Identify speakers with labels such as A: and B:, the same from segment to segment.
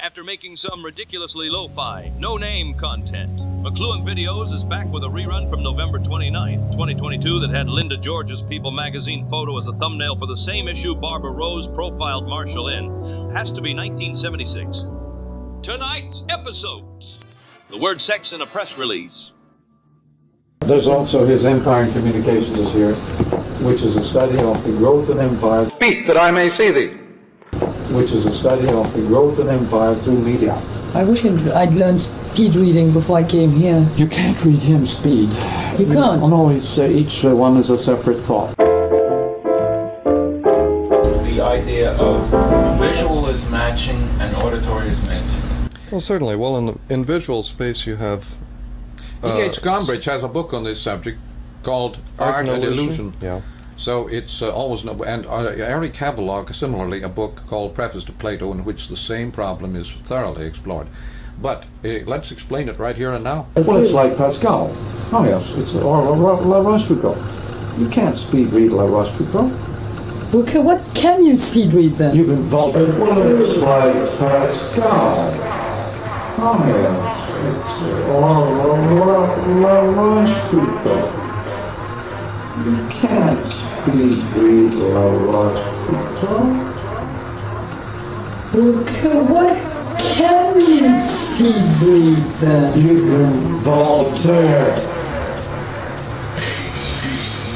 A: after making some ridiculously lo-fi, no-name content. McLuhan Videos is back with a rerun from November 29th, 2022 that had Linda George's People magazine photo as a thumbnail for the same issue Barbara Rose profiled Marshall in. Has to be 1976. Tonight's episodes. The word sex in a press release.
B: There's also his Empire and Communications here, which is a study of the growth of empires.
C: Speak that I may see thee.
B: Which is a study of the growth of empire through media.
D: I wish I'd learned speed reading before I came here.
B: You can't read him speed.
D: You can't?
B: No, it's, each one is a separate thought.
E: The idea of visual is matching and auditory is making.
F: Well, certainly. Well, in visual space you have...
C: E.H. Gombrich has a book on this subject called Art and Illusion.
F: Yeah.
C: So it's always... And Eric Kavalog, similarly, a book called Preface to Plato, in which the same problem is thoroughly explored. But let's explain it right here and now.
B: Well, it's like Pascal. Oh, yes. It's or La Rochefoucauld. You can't speed read La Rochefoucauld.
D: Okay, what can you speed read then?
B: You can vault it. Well, it's like Pascal. Oh, yes. It's La Rochefoucauld. You can't speed read La Rochefoucauld.
D: Okay, what can you speed read then?
B: You can Voltaire.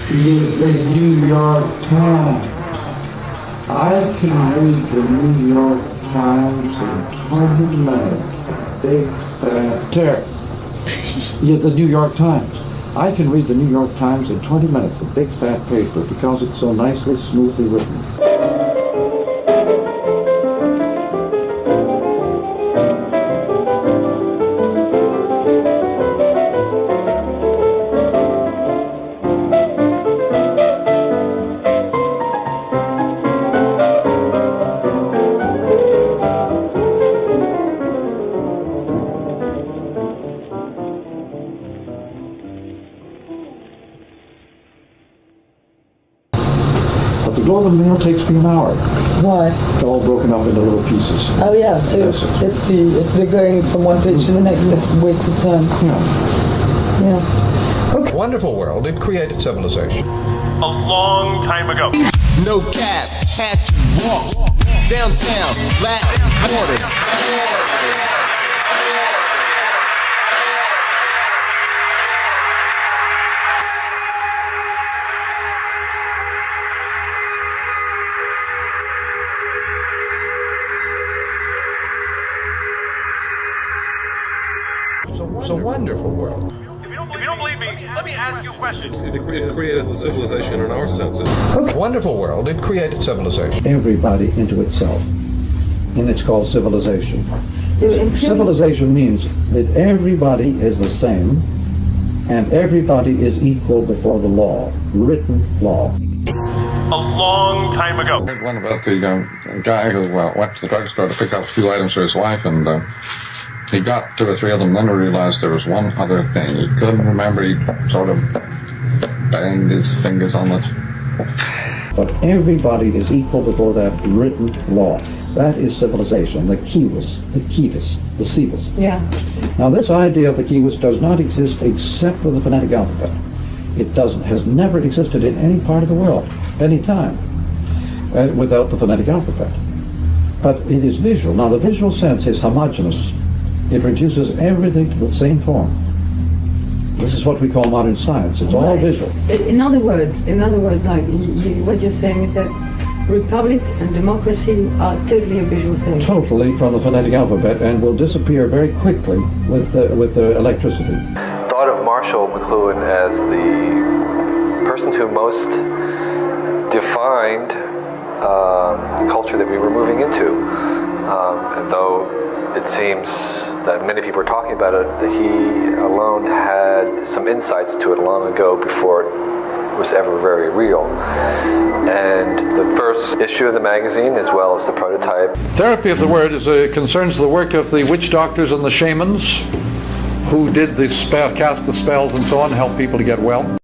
B: The New York Times. I can read the New York Times in 20 minutes. Big fat tear. Yeah, the New York Times. I can read the New York Times in 20 minutes, a big fat paper, because it's so nicely, smoothly written. But the Globe and Mail takes me an hour.
D: Why?
B: All broken up into little pieces.
D: Oh yeah, so
B: Yes.
D: it's the going from one page to the next, a waste of time.
B: Yeah.
D: Yeah. Okay.
C: Wonderful world. It created civilization.
G: A long time ago.
H: No cap, had to walk downtown, Latin Quarter.
C: It's a wonderful world.
G: If you don't believe me, let me ask you a question.
F: It created civilization in our senses.
C: Wonderful world. It created civilization.
B: Everybody into itself. And it's called civilization. Civilization means that everybody is the same and everybody is equal before the law, written law.
G: A long time ago.
C: I heard one about the guy who went to the drugstore to pick up a few items for his wife, and he got 2 or 3 of them, then he realized there was one other thing he couldn't remember. He sort of banged his fingers on it.
B: But everybody is equal before that written law. That is civilization, the kivus, the sivus.
D: Yeah.
B: Now this idea of the kivus does not exist except with the phonetic alphabet. It has never existed in any part of the world, any time, without the phonetic alphabet. But it is visual. Now the visual sense is homogeneous. It reduces everything to the same form. This is what we call modern science. It's all visual.
D: In other words, like what you're saying is that republic and democracy are totally a visual thing.
B: Totally from the phonetic alphabet, and will disappear very quickly with the electricity.
I: Thought of Marshall McLuhan as the person who most defined the culture that we were moving into, and though it seems that many people are talking about it, that he alone had some insights to it long ago before it was ever very real. And the first issue of the magazine, as well as the prototype.
C: Therapy of the word concerns the work of the witch doctors and the shamans who did the cast the spells and so on, help people to get well.